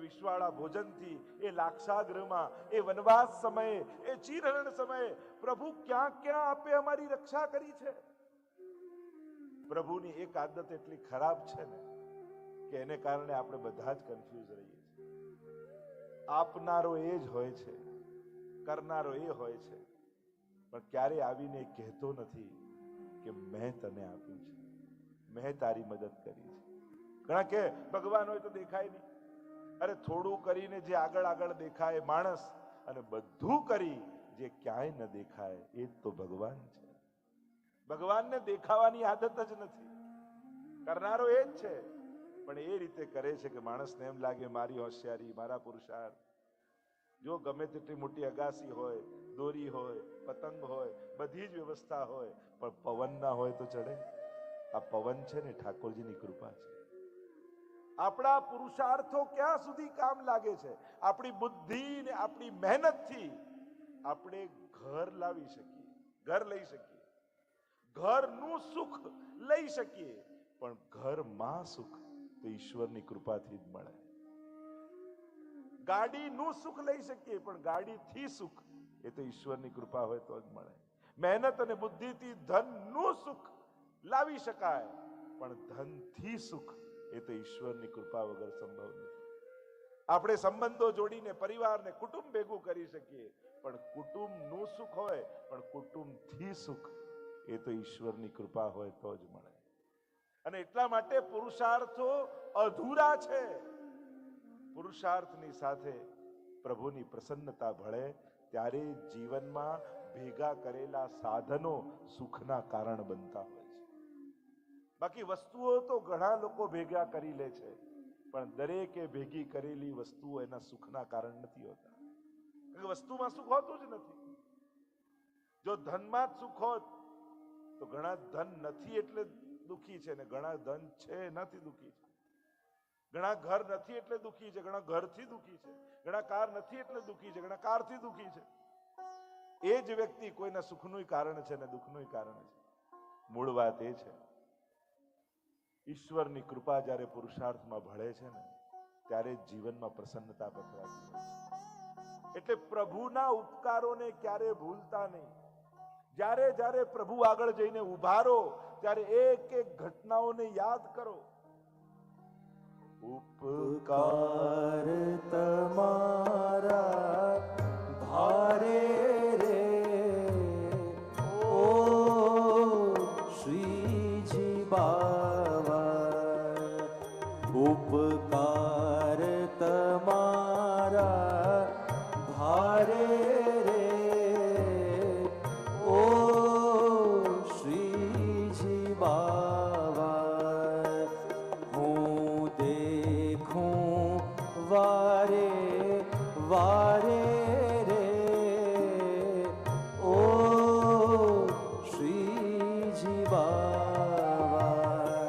A: વિશ્વાળા ભોજનથી, એ લાક્ષાગૃહમાં, એ વનવાસ સમયે, એ ચીરહરણ સમયે પ્રભુ ક્યાં ક્યાં આપે અમારી રક્ષા કરી છે. પ્રભુની એક આદત એટલી ખરાબ છે ને કે એને કારણે આપણે બધા જ કન્ફ્યુઝ રહીએ છીએ. આપનારો એ જ હોય છે, કરનારો એ હોય છે, પણ ક્યારે આવીને કહેતો નથી કે મેં તને આપ્યું છે, મેં તારી મદદ કરી છે. ઘણા કે ભગવાન હોય તો દેખાય નહીં. અરે થોડું કરીને જે આગળ આગળ દેખાય માણસ, અને બધું કરી જે ક્યાંય ન દેખાય એ જ તો ભગવાન છે. ભગવાનને દેખાવાની આદત જ નથી, કરનારો એ જ છે, પણ એ રીતે કરે છે કે માણસને એમ લાગે મારી હોશિયારી, મારા પુરુષાર્થ. જો ગમે તેટલી મોટી અગાસી હોય, દોરી હોય, પતંગ હોય, બધી જ વ્યવસ્થા હોય, પણ પવન ના હોય તો ચડે? આ પવન છે ને ઠાકોરજીની કૃપા છે. આપણા પુરુષાર્થો ક્યાં સુધી કામ લાગે છે? આપણી બુદ્ધિ ને આપણી મહેનતથી આપણે ઘર લાવી શકીએ, ઘર લઈ શકીએ, ઘરનું સુખ લઈ શકીએ, પણ ઘરમાં સુખ તો ઈશ્વરની કૃપાથી જ મળે. ગાડીનું સુખ લઈ શકીએ, પણ ગાડીથી સુખ એ તો ઈશ્વરની કૃપા હોય તો જ મળે. મહેનત અને બુદ્ધિથી ધનનું સુખ લાવી શકાય, પણ ધનથી સુખ એ તો ઈશ્વરની કૃપા વગર સંભવ નથી. આપણે સંબંધો જોડીને પરિવારને કુટુંબ ભેગું કરી શકીએ, પણ કુટુંબનું સુખ હોય, પણ કુટુંબથી સુખ એ તો ઈશ્વરની કૃપા હોય તો જ મળે. અને એટલા માટે પુરુષાર્થો અધૂરા છે. પુરુષાર્થની સાથે પ્રભુની પ્રસન્નતા ભળે ત્યારે જીવનમાં ભેગા કરેલા સાધનો સુખના કારણ બનતા હોય છે. બાકી વસ્તુઓ તો ઘણા લોકો ભેગા કરી લે છે, પણ દરેકે ભેગી કરેલી વસ્તુઓ એના સુખના કારણ નથી હોતા. વસ્તુમાં સુખ હોતું જ નથી. જો ધનમાં જ સુખ હોત તો ઘણા ધન નથી એટલે દુખી છે, ને ઘણા ધન છે એનાથી દુખી છે. ઘણા ઘર નથી એટલે દુખી છે, ઘણા ઘરથી દુખી છે. ઘણા કાર નથી એટલે દુખી છે, ઘણા કારથી દુખી છે. એ જ વ્યક્તિ કોઈના સુખનું કારણ છે ને દુઃખનું કારણ છે. મૂળ વાત એ છે, ઈશ્વરની કૃપા જ્યારે પુરુષાર્થમાં ભળે છે ને ત્યારે જીવનમાં પ્રસન્નતા પથરાતી હોય છે. એટલે પ્રભુના ઉપકારોને ક્યારે ભૂલતા નહીં. જ્યારે જ્યારે પ્રભુ આગળ જઈને ઉભા રહો ત્યારે એક એક ઘટનાઓને યાદ કરો. ઉપકાર તમારા ભારે રે ઓ શ્રીજી બાવા, ઉપકાર તમારા ભારે રે ઓ શ્રીજી બાવા, હું દેખું વારે વારે રે ઓ શ્રીજી બાવા,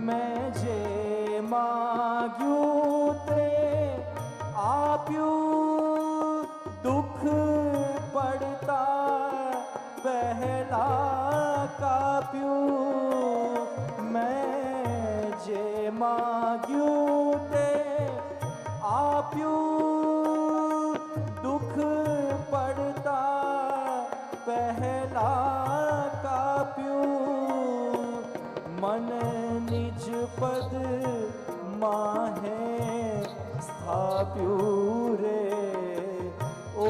A: મેં જે માગ્યું તે આપ્યું, દુઃખ પડતા પહેલા કાપ્યું. મેં જે માગ્યું તે આપ્યું, દુઃખ પડતા પહેલા કાપ્યું. મન નિજ પદ માહે સ્થાપ્યું રે ઓ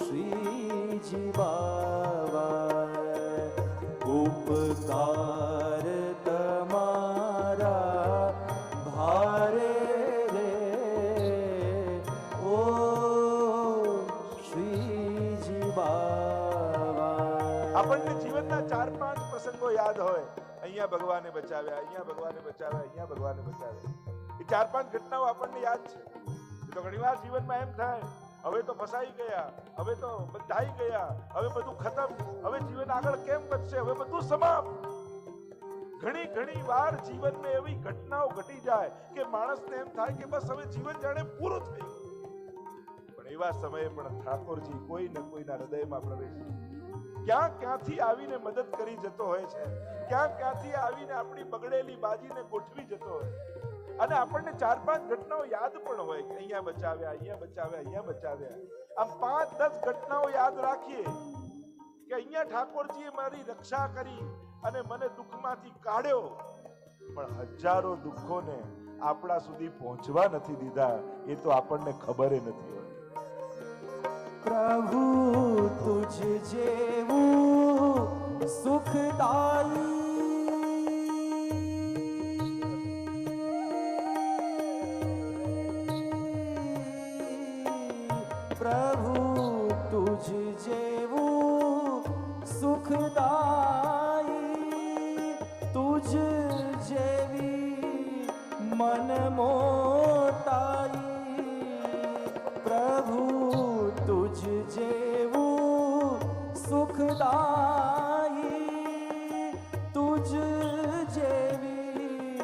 A: શ્રીજી બાવા, ઉપકાર તમારા ભારે રે ઓ શ્રીજી બાવા. આપણને જીવનના 4-5 પ્રસંગો યાદ હોય, અહીંયા ભગવાને બચાવ્યા, અહીંયા ભગવાને બચાવ્યા, અહીંયા ભગવાને બચાવ્યા. એ 4-5 ઘટનાઓ આપણને યાદ છે. તો ઘણીવાર જીવનમાં એમ થાય, હવે તો ફસાઈ ગયા, હવે તો બંધાઈ ગયા, હવે બધું ખતમ, હવે જીવન આગળ કેમ વધશે, હવે બધું સમાપ્ત. ઘણી ઘણી વાર જીવનમાં એવી ઘટનાઓ ઘટી જાય કે માણસને એમ થાય કે બસ હવે જીવન જાણે પૂરું થઈ ગયું. પણ એવા સમયે પણ ઠાકોરજી કોઈ ને કોઈના હૃદયમાં પ્રવેશી ક્યાંથી આવીને મદદ કરી જતો હોય છે, ક્યાંથી આવીને આપણી બગડેલી બાજીને ગોઠવી જતો હોય. અને આપણને 4-5 ઘટનાઓ યાદ પણ હોય કે અહીંયા બચાવ્યા, અહીંયા બચાવ્યા, અહીંયા બચાવ્યા. આમ 5-10 ઘટનાઓ યાદ રાખીએ કે અહીંયા ઠાકોરજીએ મારી રક્ષા કરી અને મને દુઃખમાંથી કાઢ્યો, પણ હજારો દુઃખોને આપણા સુધી પહોંચવા નથી દીધા, એ તો આપણને ખબર નથી હોતી. પ્રભુ તુજ જેવું સુખદાયી પ્રભુ તુજ જેવું સુખદાયી, તુજ જેવી મન મોટાઈ. પ્રભુ તુજ જેવું સુખદાયી, તુજ જેવી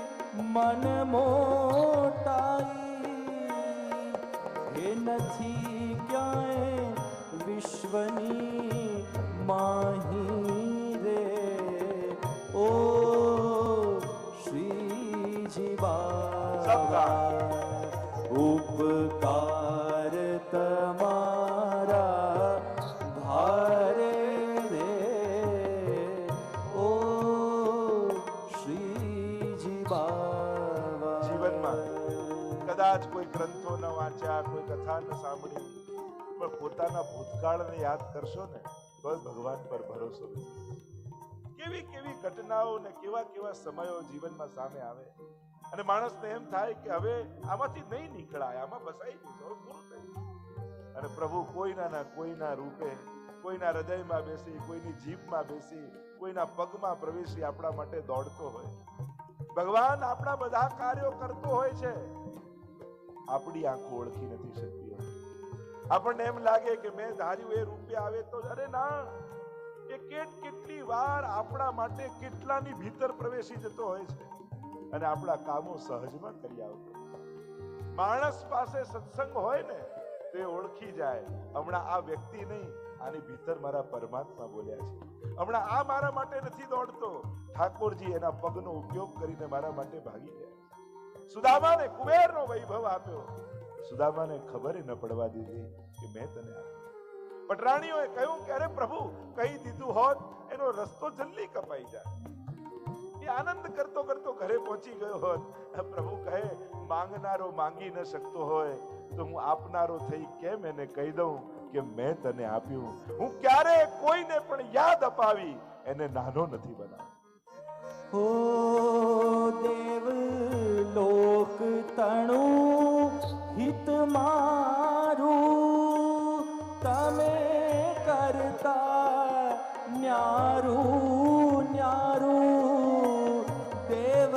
A: મન મોટાઈ. એ નથી ક્યાંય વિશ્વની માહી કદાચ કોઈ ગ્રંથો ન વાંચ્યા, કોઈ કથા ન સાંભળી, પણ પોતાના ભૂતકાળને યાદ કરશો ને તો ભગવાન પર ભરોસો બેસે. કેવી કેવી ઘટનાઓ ને કેવા કેવા સમયો જીવનમાં સામે આવે અને માણસને એમ થાય કે હવે આમાંથી નહીં નીકળાય, આમાં બસાઈ જશે, પૂરું થઈ. અને પ્રભુ કોઈના રૂપે, કોઈના હૃદયમાં બેસી, કોઈની જીભમાં બેસી, કોઈના પગમાં પ્રવેશી આપણા માટે દોડતો હોય. ભગવાન આપણા બધા કાર્યો કરતો હોય છે, આપણી આંખો ઓળખી નથી શકતી. આપણને એમ લાગે કે મેં ધાર્યું એ રૂપે આવે તો, અરે ના, એ કેટલી વાર આપણા માટે કેટલાની ભીતર પ્રવેશી જતો હોય છે અને આપણા કામો સહજમાં કરી આવતો. માણસ પાસે સત્સંગ હોય ને તો એ ઓળખી જાય, હમણાં આ વ્યક્તિ નહીં, આની ભીતર મારા પરમાત્મા બોલ્યા છે. હમણાં આ મારા માટે નથી દોડતો, ઠાકોરજી એના પગનો ઉપયોગ કરીને મારા માટે ભાગી ગયા. સુદામાને કુબેરનો વૈભવ આપ્યો, સુદામાને ખબર ન પડવા દીધી કે મેં તને આપ્યું. પટરાણીઓએ કહ્યું કે અરે પ્રભુ, કહી દીધું હોત એનો રસ્તો જલ્દી કપાઈ જાય. એ આનંદ કરતો કરતો ઘરે પહોંચી ગયો હોત. પ્રભુ કહે, માંગનારો માંગી ન શકતો હોય તો હું આપનારો થઈ કેમ એને કહી દઉં કે મેં તને આપ્યું. હું ક્યારે કોઈને પણ યાદ અપાવી એને નાનો નથી બનાવ્યો.
B: હો દેવ લોક તણું હિત મારું, તમે કરતા ન્યારું ન્યારું. દેવ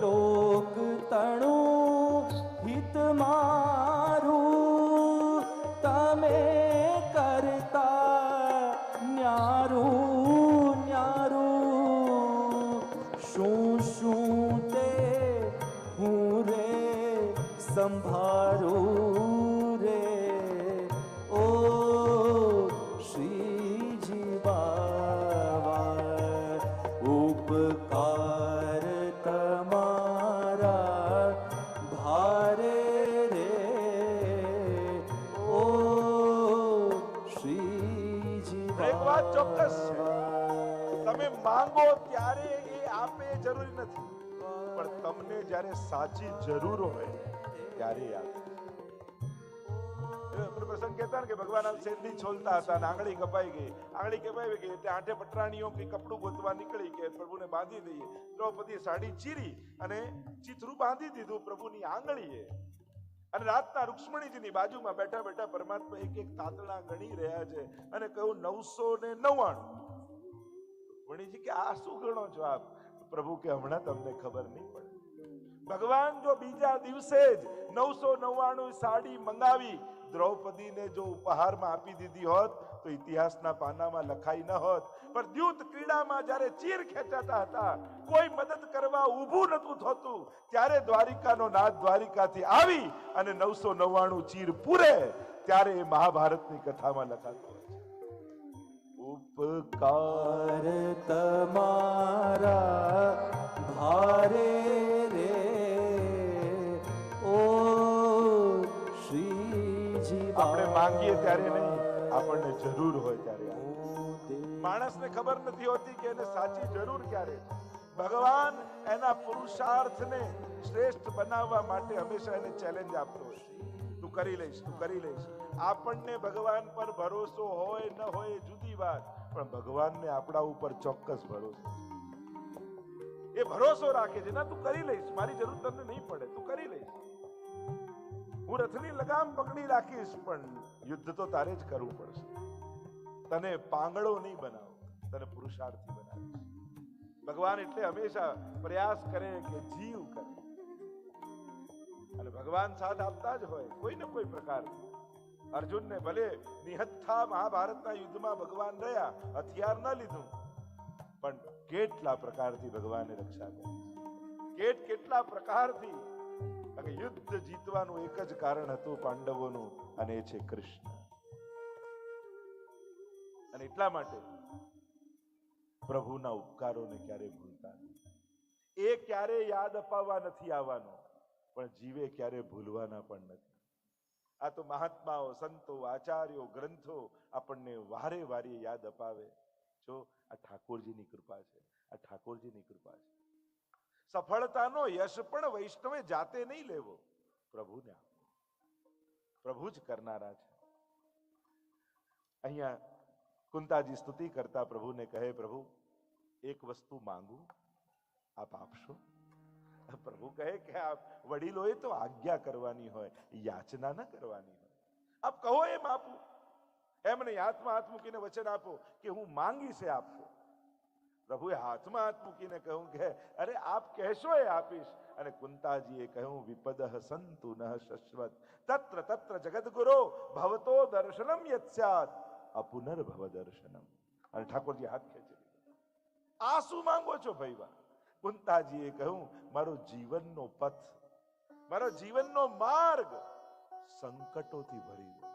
B: લોક તણું હિત મારું, તમે કરતા ન્યારું ન્યારું. શું શું તે હું રે સંભારું રે, ઓ શ્રીજી બાવા. ઉપકાર તમારા ભારે રે, ઓ શ્રીજી બાવા.
A: એક વાત ચોક્કસ છે, તમે માંગો ત્યારે એ આપે જરૂરી નથી, પણ તમને જ્યારે સાચી જરૂર હોય ત્યારે આપે. પ્રસંગ કહેતા ને કે ભગવાન શેરડી છોલતા હતા અને આંગળી કપાઈ ગઈ. આંગળી કપાઈ ગઈ એટલે આઠે પટરાણીઓ કે કપડું ગોતવા નીકળી કે પ્રભુને બાંધી દઈએ. દ્રૌપદીએ સાડી ચીરી અને ચીથરું બાંધી દીધું પ્રભુની આંગળીએ. અને રાતના રૂક્ષ્મણીજીની બાજુમાં બેઠા બેઠા પરમાત્મા એક એક તાતણા ગણી રહ્યા છે અને કહ્યું 999. રૂક્ષ્મણીજી કે આ શું ગણો છો આપ? પ્રભુ કે હમણાં તમને ખબર નહીં પડે. ભગવાન જો બીજા દિવસે જ 999 સાડી મંગાવી દ્રૌપદીને જો ઉપહારમાં આપી દીધી હોત તો ઇતિહાસના પાનામાં લખાઈ ન હોત. પણ દ્યુત ક્રીડામાં જ્યારે ચીર ખેંચાતા હતા, કોઈ મદદ કરવા ઊભું નતું થતું, ત્યારે દ્વારિકાનો નાથ દ્વારિકાથી આવી અને 999 ચીર પૂરે, ત્યારે એ મહાભારતની કથામાં લખાતું હોય છે.
B: ઉપકાર તમારા ભારે રે, ઓ શ્રીજી.
A: આપણે માંગીએ ત્યારે નહીં, આપણને જરૂર હોય ત્યારે. માણસને ખબર નથી હોતી કે એને સાચી જરૂર ક્યારે છે. ભગવાન એના પુરુષાર્થને શ્રેષ્ઠ બનાવવા માટે હંમેશા એને ચેલેન્જ આપતો હોય છે. તું કરી લઈશ, તું કરી લઈશ. આપણને ભગવાન પર ભરોસો હોય ન હોય જુદી વાત, પણ ભગવાનને આપણા ઉપર ચોક્કસ ભરોસો. એ ભરોસો રાખે છે, ના તું કરી લઈશ, મારી જરૂર તને નહીં પડે, તું કરી લઈશ. હું રથની લગામ પકડી રાખીશ, પણ યુદ્ધ તો તારે જ કરવું પડશે. તને પાંગળો નહીં બનાવો, તને પુરુષાર્થી બનાવીશ. ભગવાન એટલે હંમેશા પ્રયાસ કરે કે જીવ કરે, અને ભગવાન સાથ આપતા જ હોય કોઈ ને કોઈ પ્રકારથી. અર્જુનને ભલે નિહત્થા મહાભારતના યુદ્ધમાં ભગવાન રહ્યા, હથિયાર ન લીધું, પણ કેટલા પ્રકારથી ભગવાને રક્ષા કરી, કેટલા પ્રકારથી. યુદ્ધ જીતવાનું એક જ કારણ હતું પાંડવોનું, અને એ છે કૃષ્ણ. અને એટલા માટે પ્રભુના ઉપકારોને ક્યારે ભૂલતા નહીં. એ ક્યારે યાદ અપાવવા નથી આવવાનો, પણ જીવે ક્યારે ભૂલવાના પણ નથી. આ તો મહાત્માઓ, સંતો, આચાર્યો, ગ્રંથો આપણને વારે વારે યાદ અપાવે. જો આ ઠાકોરજીની કૃપા છે, આ ઠાકોરજીની કૃપા છે. સફળતાનો યશ પણ વૈષ્ણવે જાતે નહીં લેવો, પ્રભુને આપો. પ્રભુ જ કરનારા છે. અહીંયા કુંતાજી સ્તુતિ કરતા પ્રભુને કહે, પ્રભુ એક વસ્તુ માંગુ, આપ આપશો? પ્રભુ કહે કે આપ વડીલોએ તો આજ્ઞા કરવાની હોય, યાચના ન કરવાની હોય. આપ કહો એમ આપું. એમને હાથમાં હાથ મૂકીને વચન આપો કે હું માંગીશ એ આપશો. પ્રભુએ હાથમાં હાથ મૂકીને કહ્યું કે અરે આપ કહેશો એ આપીશ. અને કુંતાજીએ કહ્યું, વિપદઃ સંતુ ન શશ્વત તત્ર તત્ર જગદગુરો ભવતો દર્શનમ યત સ્યાત અપુનર્ભવ દર્શનમ. અને ઠાકોરજી હાથ ખેંચી લીધો. આ શું માંગો છો ભઈવા? કુંતાજીએ કહ્યું, મારો જીવનનો પથ, મારો જીવનનો માર્ગ સંકટોથી ભરી દો,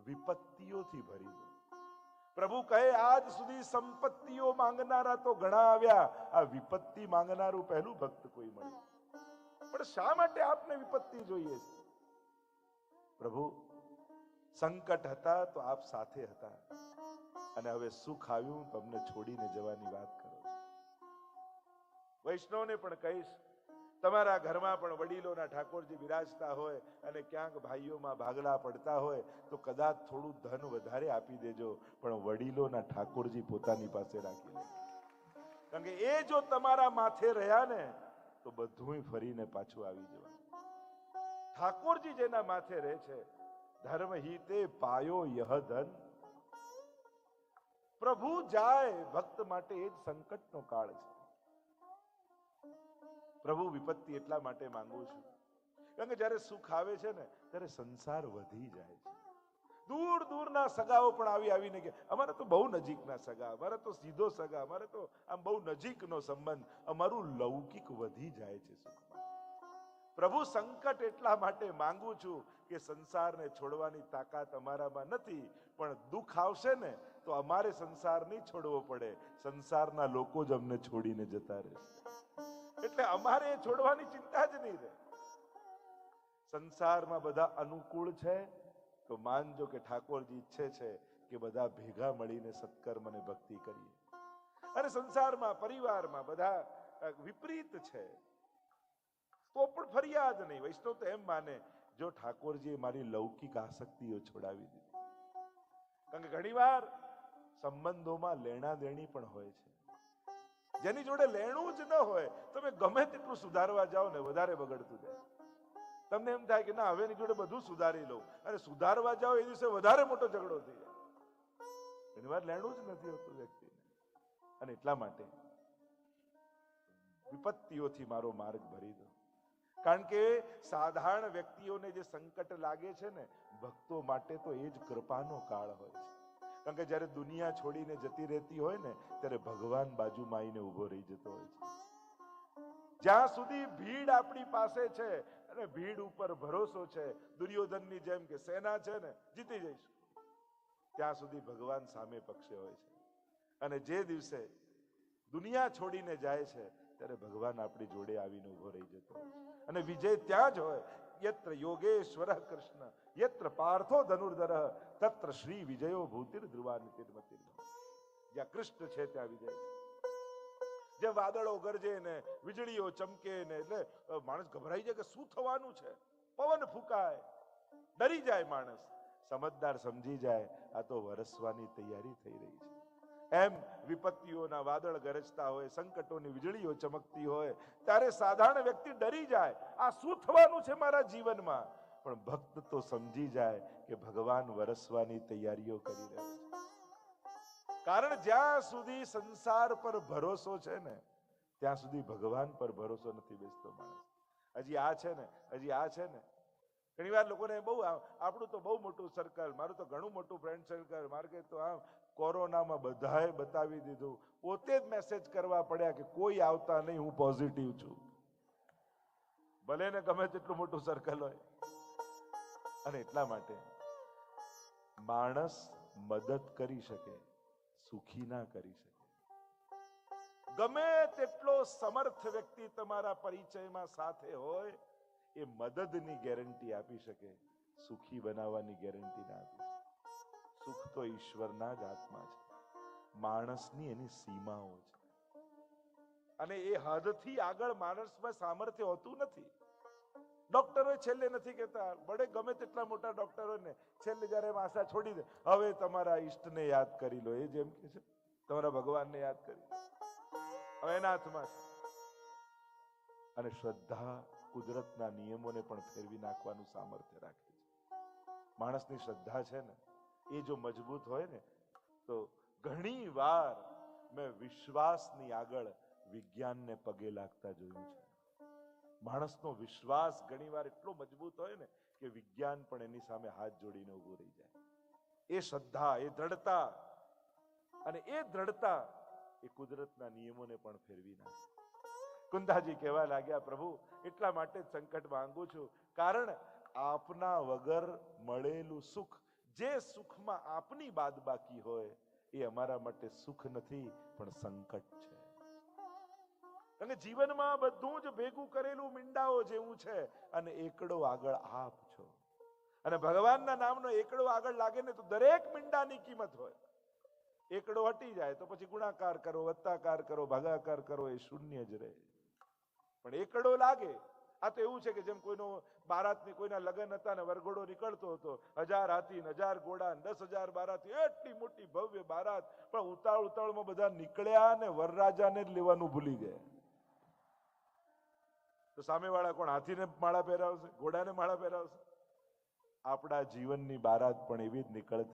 A: વિપત્તિઓથી ભરી દો. પ્રભુ કહે, આજ સુધી સંપત્તિઓ માંગનારા તો ઘણા આવ્યા, આ વિપત્તિ માંગનારું પહેલું ભક્ત કોઈ મળ્યું. પણ શા માટે આપને વિપત્તિ જોઈએ છે? પ્રભુ, સંકટ હતા તો આપ સાથે હતા, અને હવે સુખ આવ્યું તો અમને છોડીને જવાની વાત કરો છો. વૈષ્ણવને પણ કહીશ, તમારા ઘરમાં પણ વડીલોના ઠાકોરજી બિરાજતા હોય અને ક્યાંક ભાઈઓમાં ભાગલા પડતા હોય તો કદાચ થોડું ધન વધારે આપી દેજો, પણ વડીલોના ઠાકોરજી પોતાની પાસે રાખી લે. કારણ કે એ જો તમારા માથે રહ્યા ને તો બધું ફરીને પાછું આવી જવાનું. ઠાકોરજી જેના માથે રહે છે, ધર્મ હિતે પાયો યહ ધન. પ્રભુ જાય ભક્ત માટે એ જ સંકટનો કાળ છે. પ્રભુ, વિપત્તિ એટલા માટે માંગુ છું કારણ કે જયારે સુખ આવે છે ને ત્યારે સંસાર વધી જાય છે. દૂર દૂરના સગાઓ પણ આવીને કે અમારે તો બહુ નજીકના સગા, અમારે તો સીધો સગા, અમારે તો આમ બહુ નજીકનો સંબંધ, અમારું લૌકિક વધી જાય છે સુખમાં. પ્રભુ, સંકટ એટલા માટે માંગુ છું કે સંસારને છોડવાની તાકાત અમારામાં નથી, પણ દુઃખ આવશે ને તો અમારે સંસાર નહીં છોડવો પડે, સંસારના લોકો જ અમને છોડીને જતા રહેશે. એટલે અમારે છોડવાની ચિંતા જ નહીં રહે. સંસારમાં બધા અનુકૂળ છે તો માનજો કે ઠાકોરજી ઈચ્છે છે કે બધા ભેગા મળીને સત્કર્મ અને ભક્તિ કરીએ. અને સંસારમાં પરિવારમાં બધા વિપરીત છે તો પણ ફરિયાદ નહીં. વૈષ્ણવ તો એમ માને, જો ઠાકોરજીએ મારી લૌકિક આસક્તિઓ છોડાવી દીધી. કારણ કે ઘણીવાર સંબંધોમાં લેણા દેણી પણ હોય છે. જેની જોડે લેણું જ ન હોય તમે ગમે તેટલું સુધારવા જાઓ ને વધારે બગડતું જાય. તમને એમ થાય કે ના હવે એની જોડે બધું સુધારી લઉં, અને સુધારવા જાઓ એ દિવસે વધારે મોટો ઝઘડો થઈ જાય. ઘણી વાર લેણું જ નથી હોતું વ્યક્તિને. અને એટલા માટે વિપત્તિઓથી મારો માર્ગ ભરી દો. કારણ કે સાધારણ વ્યક્તિઓને જે સંકટ લાગે છે ને, ભક્તો માટે તો એ જ કૃપાનો કાળ હોય છે. કારણ કે જયારે દુનિયા છોડીને જતી રહેતી હોય ને ત્યારે ભગવાન બાજુમાં આવીને ઉભો રહી જતો હોય છે. જ્યાં સુધી ભીડ આપણી પાસે છે અને ભીડ ઉપર ભરોસો છે, દુર્યોધનની જેમ કે સેના છે ને જીતી જઈશું, ત્યાં સુધી ભગવાન સામે પક્ષે હોય છે. અને જે દિવસે દુનિયા છોડીને જાય છે ત્યારે ભગવાન આપણી જોડે આવીને ઉભો રહી જતો હોય છે. અને વિજય ત્યાં જ હોય, યત્ર યોગેશ્વર કૃષ્ણ યત્ર પાર્થો ધનુર્ધર તત્ર શ્રી વિજયો ભૂતિર ધ્રુવાનિતિર્મતિર. જ્યાં કૃષ્ણ છે ત્યાં વિજય છે. જે વાદળો ગરજે ને વીજળીઓ ચમકે ને એટલે માણસ ગભરાઈ જાય કે શું થવાનું છે, પવન ફૂંકાય, ડરી જાય માણસ. સમજદાર સમજી જાય આ તો વરસવાની તૈયારી થઈ રહી છે. એમ વિપત્તિઓના વાદળ ગરજતા હોય, સંકટોની વીજળીઓ ચમકતી હોય ત્યારે સાધારણ વ્યક્તિ ડરી જાય, આ શું થવાનું છે મારા જીવનમાં. પણ ભક્ત તો સમજી જાય કે ભગવાન વરસવાની તૈયારીઓ કરી રહ્યા છે. કારણ જ્યાં સુધી સંસાર પર ભરોસો છે ને ત્યાં સુધી ભગવાન પર ભરોસો નથી બેસતો માણસ. હજી આ છે ને ઘણી વાર લોકોને બહુ આપણું તો બહુ મોટું સર્કલ, મારું તો ઘણું મોટું ફ્રેન્ડ સર્કલ, મારે તો આમ કોરોનામાં બધાએ બતાવી દીધું, પોતે જ મેસેજ કરવા પડ્યા કે કોઈ આવતા નહીં, હું પોઝિટિવ છું. ભલે ને ગમે તેટલું મોટું સર્કલ હોય. અને એટલા માટે માણસ મદદ કરી શકે, સુખી ના કરી શકે. ગમે તેટલો સમર્થ વ્યક્તિ તમારા પરિચયમાં સાથે હોય એ મદદની ગેરંટી આપી શકે, સુખી બનાવવાની ગેરંટી ના આપી શકે. સુખ તો ઈશ્વરના જ હાથમાં છે, માણસની એની સીમાઓ છે. અને એ હદથી આગળ માણસમાં સામર્થ્ય હોતું નથી. ડોક્ટરો છેલ્લે નથી કહેતા, બડે ગમે તેટલા મોટા ડોક્ટરો ને છેલ્લે જયારે એમ આશા છોડી દે, હવે તમારા ઈષ્ટને યાદ કરી લો, એ જેમ કે છે તમારા ભગવાનને યાદ કરી, હવે એના હાથમાં છે. અને શ્રદ્ધા કુદરતના નિયમોને પણ ફેરવી નાખવાનું સામર્થ્ય રાખે છે. માણસની શ્રદ્ધા છે ને એ જો મજબૂત હોય ને તો ઘણી વાર મેં વિશ્વાસની આગળ વિજ્ઞાનને પગે લાગતા જોયું છે. માણસનો વિશ્વાસ ઘણી વાર એટલો મજબૂત હોય ને કે વિજ્ઞાન પણ એની સામે હાથ જોડીને ઊભું રહી જાય. એ શ્રદ્ધા, એ દ્રઢતા, અને એ દ્રઢતા એ કુદરતના નિયમોને પણ ફેરવી નાખે. કુંતાજી કહેવા લાગ્યા, પ્રભુ એટલા માટે જ સંકટ માંગુ છું, કારણ આપના વગર મળેલું સુખ, જે સુખમાં આપની બાદબાકી હોય એ અમારા માટે સુખ નથી પણ સંકટ છે. કારણ કે જીવનમાં બધું જ ભેગું કરેલું મીંડાઓ જેવું છે, અને એકડો આગળ આપ છો. અને ભગવાનના નામનો એકડો આગળ લાગે ને તો દરેક મીંડાની કિંમત હોય. એકડો હટી જાય તો પછી ગુણાકાર કરો, વત્તાકાર કરો, ભાગાકાર કરો, એ શૂન્ય જ રહે. પણ એકડો લાગે, આ તો એવું છે કે જેમ કોઈનો બારાતની કોઈના લગ્ન હતા ને વરઘોડો નીકળતો હતો, 1000 હાથી 1000 ઘોડા 10,000 બારાતી, એટલી મોટી ભવ્ય બારાત, પણ ઉતાવળમાં બધા નીકળ્યા ને વરરાજાને જ લેવાનું ભૂલી ગયા. તો સામેવાળા કોણ હાથીને માળા પહેરાવશે, ઘોડાને માળા પહેરાવશે? આપણા જીવનની બારાત પણ એવી જ નીકળતી